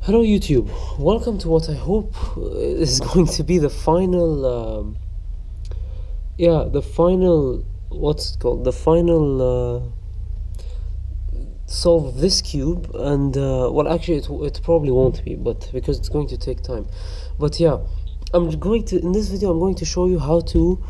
Hello YouTube, welcome to what I hope is going to be the final, what's it called, the final solve of this cube, and well actually it probably won't be, but because it's going to take time. But yeah, in this video I'm going to show you how to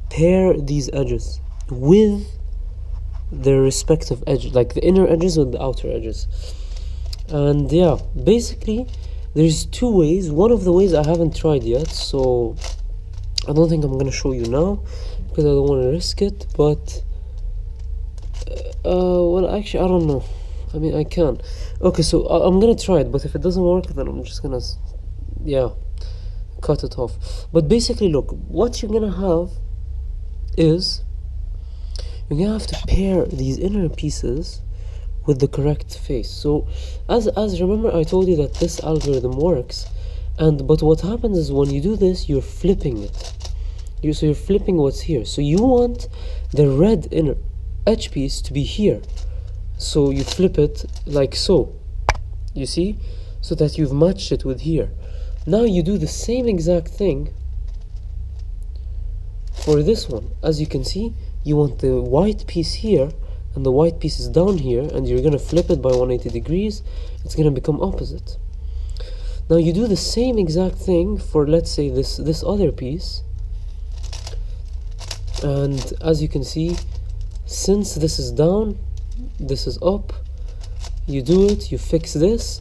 pair these edges with their respective edges, like the inner edges with the outer edges. And yeah, basically there's two ways. One of the ways I haven't tried yet, so I don't think I'm gonna show you now because I don't want to risk it, but well actually I don't know, I mean I can. Okay, so I'm gonna try it, but if it doesn't work then I'm just gonna cut it off. But basically look, what you're gonna have is you're gonna have to pair these inner pieces with the correct face. So as remember I told you that this algorithm works, but what happens is when you do this you're flipping it. So you're flipping what's here. So you want the red inner edge piece to be here, so you flip it like so, you see, so that you've matched it with here. Now you do the same exact thing for this one. As you can see, you want the white piece here and the white piece is down here, and you're gonna flip it by 180 degrees. It's gonna become opposite. Now you do the same exact thing for, let's say, this other piece, and as you can see, since this is down, this is up, you do it, you fix this.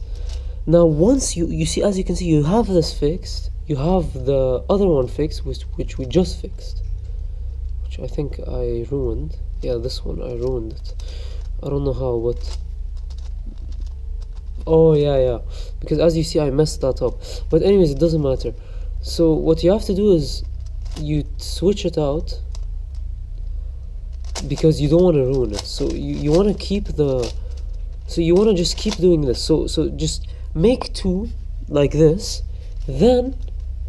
Now once you see, as you can see, you have this fixed, you have the other one fixed, which we just fixed, which I think I ruined. Yeah, this one, I ruined it. I don't know how, but oh yeah, because as you see I messed that up. But anyways, it doesn't matter. So what you have to do is you switch it out because you don't want to ruin it. So you want to keep you want to just keep doing this. So just make two like this, then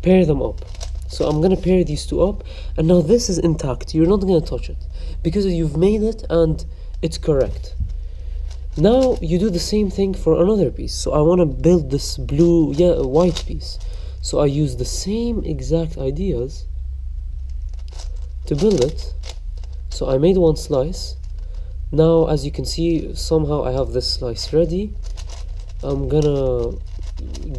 pair them up. So I'm gonna pair these two up, and now this is intact. You're not gonna touch it because you've made it and it's correct. Now you do the same thing for another piece. So I want to build this white piece. So I use the same exact ideas to build it. So I made one slice. Now as you can see, somehow I have this slice ready. I'm gonna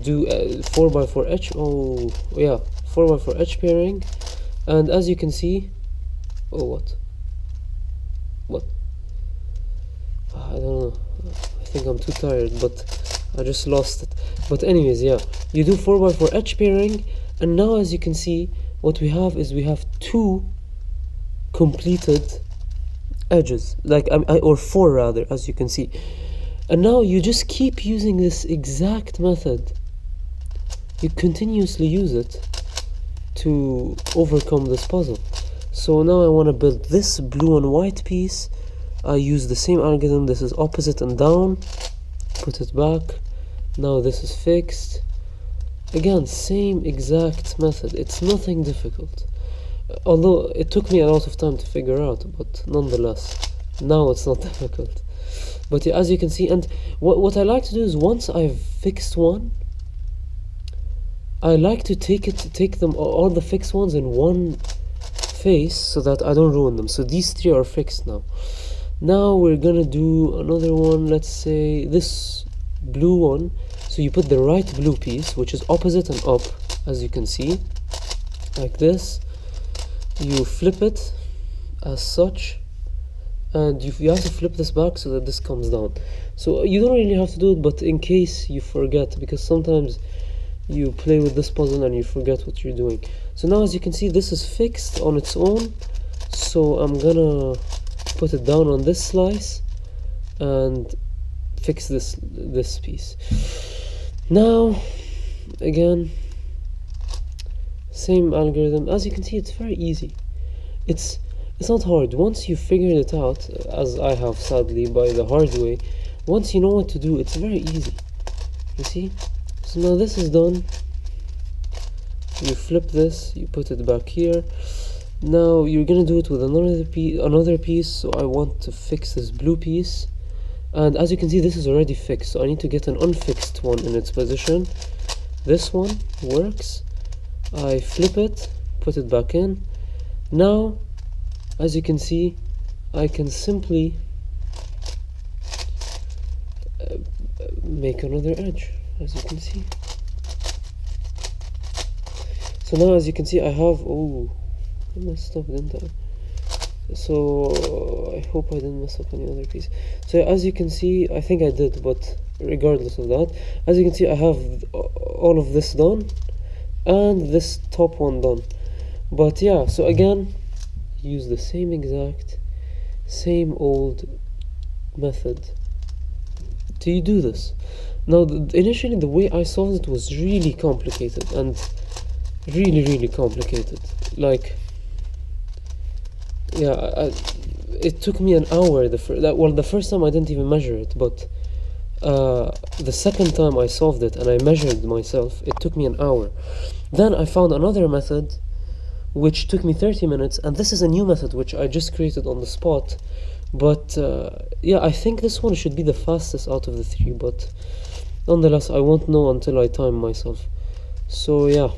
do 4x4 edge. Oh yeah, 4x4 edge pairing. And as you can see, what I don't know, I think I'm too tired, but I just lost it. But anyways, yeah, you do 4x4 edge pairing, and now as you can see, what we have is we have two completed edges, like or four rather, as you can see. And now you just keep using this exact method. You continuously use it to overcome this puzzle. So now I want to build this blue and white piece. I use the same algorithm. This is opposite and down. Put it back. Now this is fixed. Again, same exact method. It's nothing difficult. Although it took me a lot of time to figure out, but nonetheless, now it's not difficult. But yeah, as you can see, and what I like to do is once I've fixed one, I like to take them all the fixed ones in one face so that I don't ruin them. So these three are fixed now. Now we're gonna do another one. Let's say this blue one. So you put the right blue piece, which is opposite and up, as you can see, like this. You flip it as such, and you have to flip this back so that this comes down. So you don't really have to do it, but in case you forget, because sometimes you play with this puzzle and you forget what you're doing. So now as you can see, this is fixed on its own. So I'm gonna put it down on this slice and fix this piece. Now again, same algorithm. As you can see, it's very easy. It's not hard. Once you figured it out, as I have sadly by the hard way, once you know what to do, it's very easy. You see? So now this is done. You flip this, you put it back here. Now you're gonna do it with another piece. So I want to fix this blue piece, and as you can see, this is already fixed, so I need to get an unfixed one in its position. This one works. I flip it, put it back in. Now, as you can see, I can simply make another edge, as you can see. So now, as you can see, I have, oh, I messed up, didn't I? So I hope I didn't mess up any other piece. So as you can see, I think I did, but regardless of that, as you can see, I have all of this done and this top one done. But yeah, so again, use the same old method till you do this. Now initially the way I solved it was really complicated, and really complicated. Like, yeah, it took me an hour. The first time I didn't even measure it, but the second time I solved it and I measured myself, it took me an hour. Then I found another method which took me 30 minutes, and this is a new method which I just created on the spot. But yeah, I think this one should be the fastest out of the three, but nonetheless I won't know until I time myself. So yeah,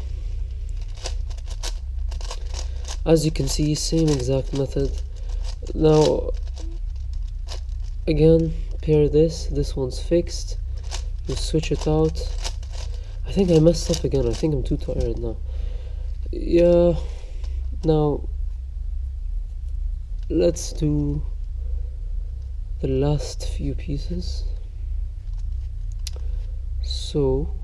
as you can see, same exact method. Now again, pair this one's fixed, you switch it out. I think I messed up again, I think I'm too tired now. Yeah, now let's do the last few pieces. So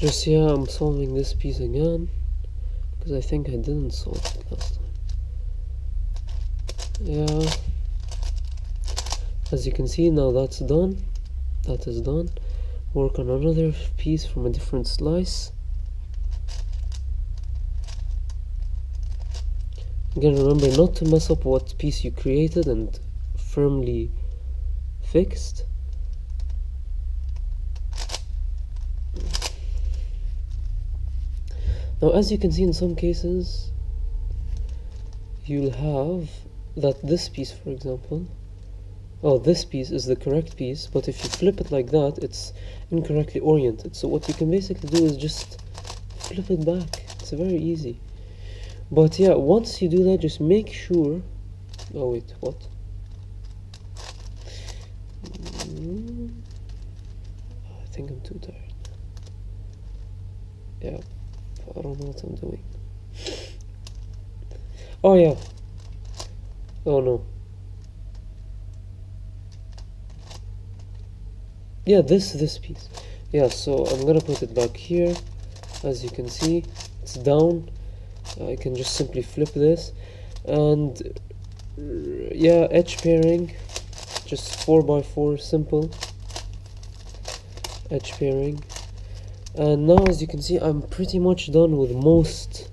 just, yeah, I'm solving this piece again because I think I didn't solve it last time. Yeah, as you can see, now that's done. That is done. Work on another piece from a different slice. Again, remember not to mess up what piece you created and firmly fixed. Now, as you can see, in some cases you'll have that this piece, for example, oh, this piece is the correct piece, but if you flip it like that, it's incorrectly oriented. So what you can basically do is just flip it back. It's very easy. But yeah, once you do that, just make sure, oh wait, what? I think I'm too tired. Yeah, I don't know what I'm doing. Oh yeah. Oh no. Yeah, this piece. Yeah, so I'm gonna put it back here. As you can see, it's down. I can just simply flip this, and yeah, edge pairing, just 4x4, simple edge pairing. And now, as you can see, I'm pretty much done with most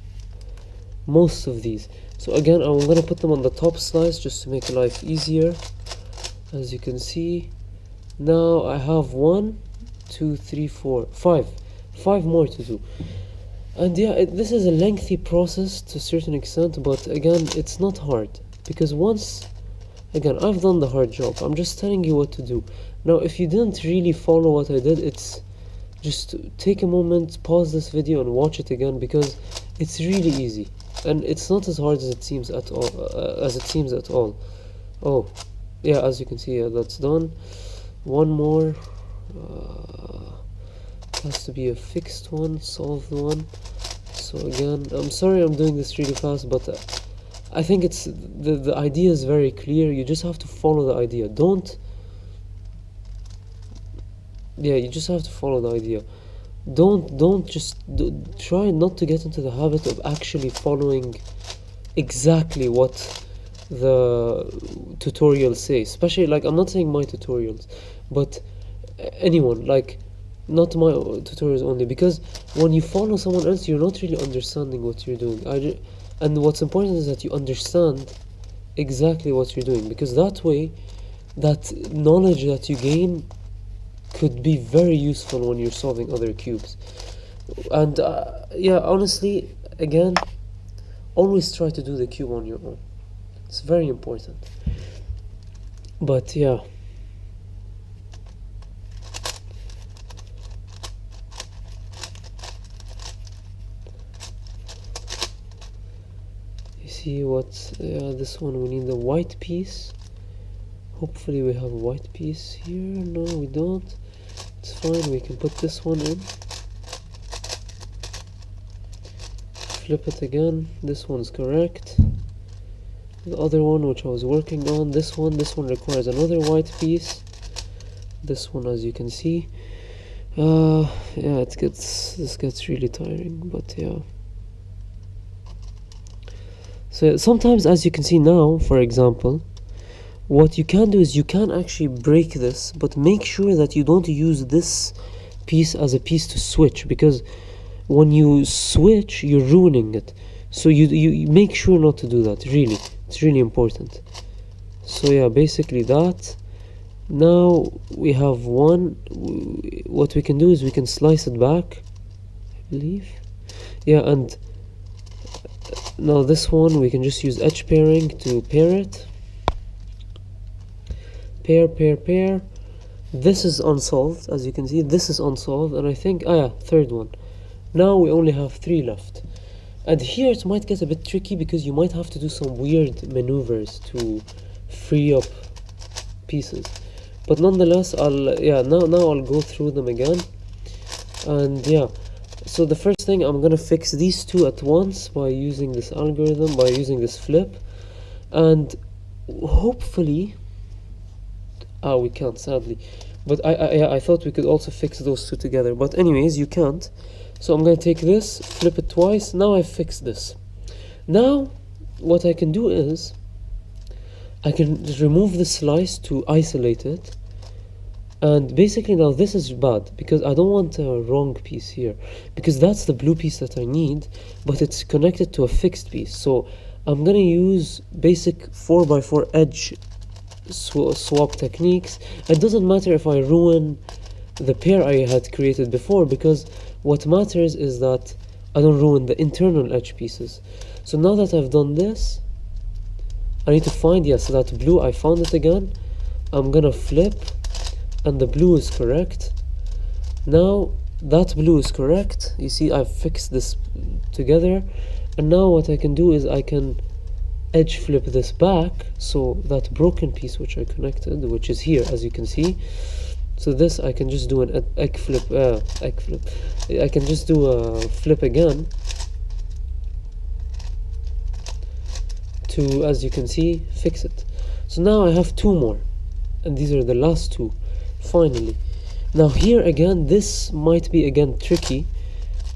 of these. So again, I'm gonna put them on the top slice just to make life easier. As you can see, now I have 1, 2, 3, 4, 5 more to do. And yeah, this is a lengthy process to a certain extent, but again, it's not hard, because again, I've done the hard job. I'm just telling you what to do. Now, if you didn't really follow what I did, it's just take a moment, pause this video and watch it again, because it's really easy and it's not as hard as it seems at all. Oh yeah, as you can see, that's done. One more, has to be a fixed one, solved one. So again, I'm sorry I'm doing this really fast, but I think it's the idea is very clear. You just have to follow the idea. You just have to follow the idea. Don't just try not to get into the habit of actually following exactly what the tutorials say. Especially, like, I'm not saying my tutorials, but anyone, like, not my tutorials only, because when you follow someone else, you're not really understanding what you're doing. And what's important is that you understand exactly what you're doing, because that way that knowledge that you gain could be very useful when you're solving other cubes. And yeah, honestly, again, always try to do the cube on your own. It's very important. But yeah, you see what this one, we need the white piece. Hopefully we have a white piece here. No, we don't. It's fine, we can put this one in. Flip it again. This one's correct. The other one, which I was working on, this one requires another white piece. This one, as you can see, yeah, this gets really tiring, but yeah. So sometimes, as you can see now, for example, what you can do is you can actually break this, but make sure that you don't use this piece as a piece to switch, because when you switch, you're ruining it. So you make sure not to do that, really. It's really important. So yeah, basically that. Now we have one. What we can do is we can slice it back, I believe. Yeah, and now this one we can just use edge pairing to pair it. Pair. This is unsolved, as you can see. This is unsolved, and I think, third one. Now we only have 3 left. And here it might get a bit tricky because you might have to do some weird maneuvers to free up pieces. But nonetheless, now I'll go through them again. And yeah, so the first thing, I'm gonna fix these 2 at once by using this algorithm, by using this flip. And hopefully, we can't, sadly. But I thought we could also fix those 2 together. But anyways, you can't. So I'm going to take this, flip it twice. Now I've fixed this. Now, what I can do is, I can remove the slice to isolate it. And basically now this is bad, because I don't want a wrong piece here. Because that's the blue piece that I need, but it's connected to a fixed piece. So I'm going to use basic 4x4 edge swap techniques. It doesn't matter if I ruin the pair I had created before, because what matters is that I don't ruin the internal edge pieces. So now that I've done this, I need to find, yes, that blue, I found it again. I'm gonna flip, and the blue is correct. Now that blue is correct. You see, I've fixed this together, and now what I can do is I can edge flip this back, so that broken piece which I connected, which is here, as you can see. So this, I can just do an egg flip. I can just do a flip again to, as you can see, fix it. So now I have 2 more, and these are the last 2, finally. Now here again, this might be again tricky,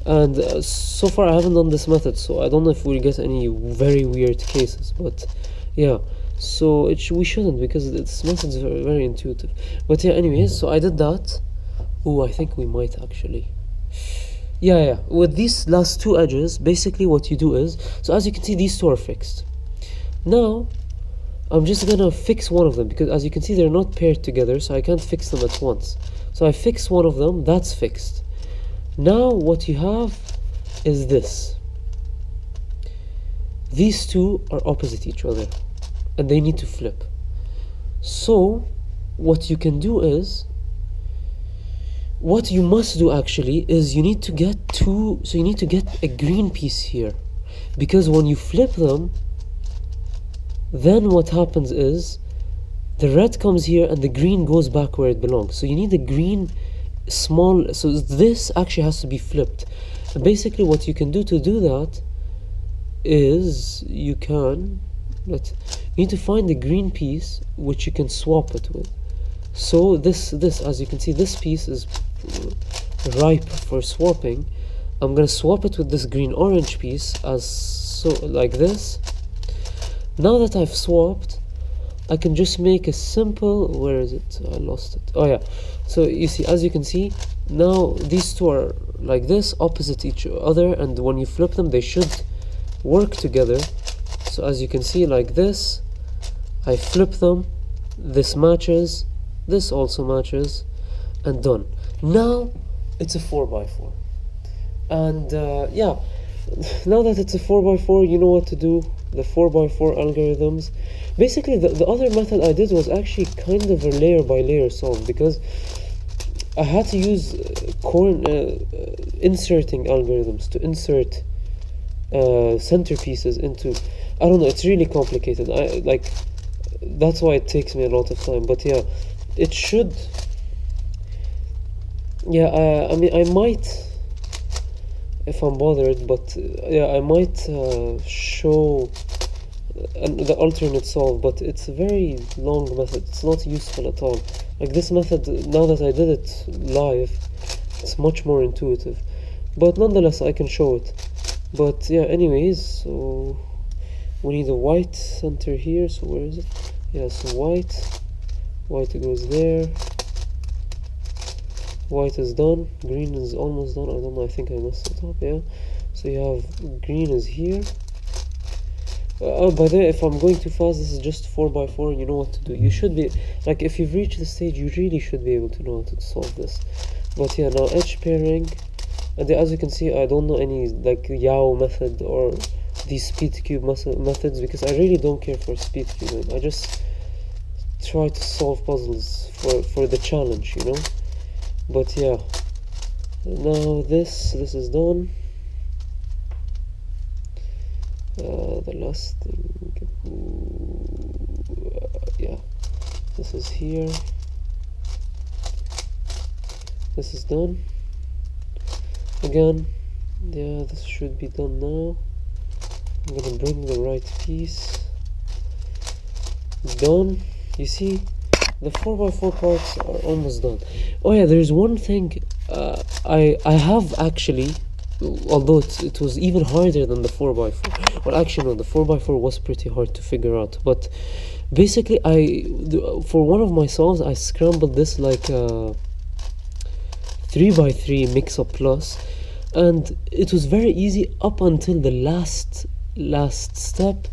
and so far I haven't done this method, so I don't know if we'll get any very weird cases, but yeah. So we shouldn't, because this method is very, very intuitive. But yeah, anyways, so I did that. I think we might actually. Yeah. With these last 2 edges, basically what you do is, so as you can see, these 2 are fixed. Now, I'm just gonna fix one of them, because as you can see, they're not paired together, so I can't fix them at once. So I fix one of them, that's fixed. Now, what you have is this. These 2 are opposite each other, and they need to flip. So what you can do is, what you must do actually is you need to get a green piece here, because when you flip them, then what happens is the red comes here and the green goes back where it belongs. So you need a green small, so this actually has to be flipped. And basically what you can do to do that is you need to find the green piece which you can swap it with. So this, as you can see, this piece is ripe for swapping. I'm gonna swap it with this green-orange piece, like this. Now that I've swapped, I can just make a simple, where is it? I lost it. Oh yeah. So you see, as you can see, now these 2 are like this, opposite each other, and when you flip them, they should work together. So as you can see, like this, I flip them, this matches, this also matches, and done. Now it's a 4x4. And yeah, now that it's a 4x4, you know what to do. The 4x4 algorithms. Basically, the other method I did was actually kind of a layer by layer solve, because I had to use inserting algorithms to insert centerpieces into, I don't know, it's really complicated. That's why it takes me a lot of time. But yeah, it should. Yeah, I mean, I might, if I'm bothered, but yeah, I might show the alternate solve, but it's a very long method. It's not useful at all. Like this method, now that I did it live, it's much more intuitive. But nonetheless, I can show it. But yeah, anyways, so we need a white center here. So where is it? Yeah, so white goes there. White is done. Green is almost done. I don't know. I think I messed it up. Yeah. So you have green is here. By the way, if I'm going too fast, this is just 4x4. You know what to do. You should be, like, if you've reached the stage, you really should be able to know how to solve this. But yeah, now edge pairing. And as you can see, I don't know any like Yao method or these speed cube methods, because I really don't care for speed cubing. I just try to solve puzzles for the challenge, you know. But yeah, now this is done. The last thing, yeah, this is here. This is done. Again, yeah, this should be done now. I'm gonna bring the right piece. Done. You see, the 4x4 parts are almost done. Oh yeah, there's one thing I have actually, although it was even harder than the 4x4. Well, actually no, the 4x4 was pretty hard to figure out. But basically, for one of my solves, I scrambled this like 3x3 Mixup Plus, and it was very easy up until the last step,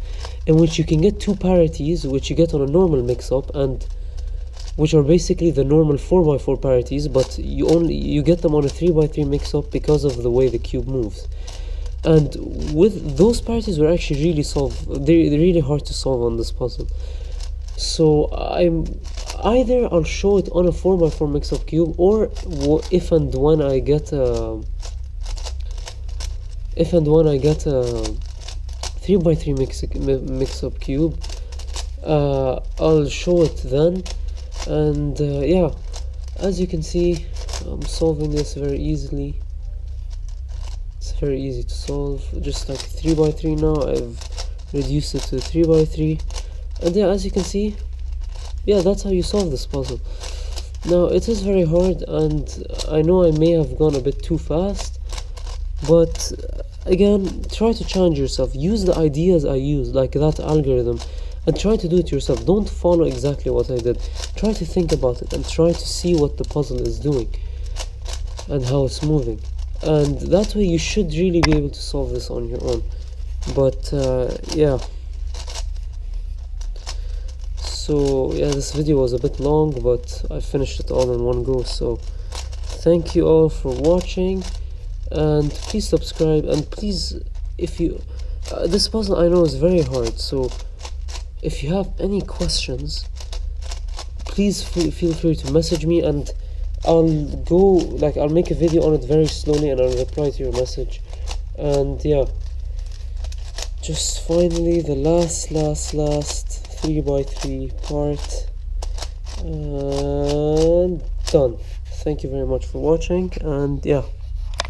in which you can get two parities, which you get on a normal mix-up, and which are basically the normal 4x4 parities, but you get them on a 3x3 mix-up because of the way the cube moves. And with those parities were actually they're really hard to solve on this puzzle. So I'll show it on a 4x4 mix-up cube, or if and when I get a 3x3 mix-up cube, I'll show it then. And yeah, as you can see, I'm solving this very easily. It's very easy to solve, just like 3x3 now. I've reduced it to 3x3, and yeah, as you can see, yeah, that's how you solve this puzzle. Now, it is very hard, and I know I may have gone a bit too fast, but again, try to challenge yourself. Use the ideas I used, like that algorithm, and try to do it yourself. Don't follow exactly what I did. Try to think about it and try to see what the puzzle is doing and how it's moving, and that way you should really be able to solve this on your own. But yeah, so yeah, this video was a bit long, but I finished it all in one go. So thank you all for watching, and please subscribe, and please, if you this puzzle I know is very hard, so if you have any questions, please feel free to message me, and I'll make a video on it very slowly, and I'll reply to your message. And yeah, just finally the last 3x3 part, and done. Thank you very much for watching, and yeah.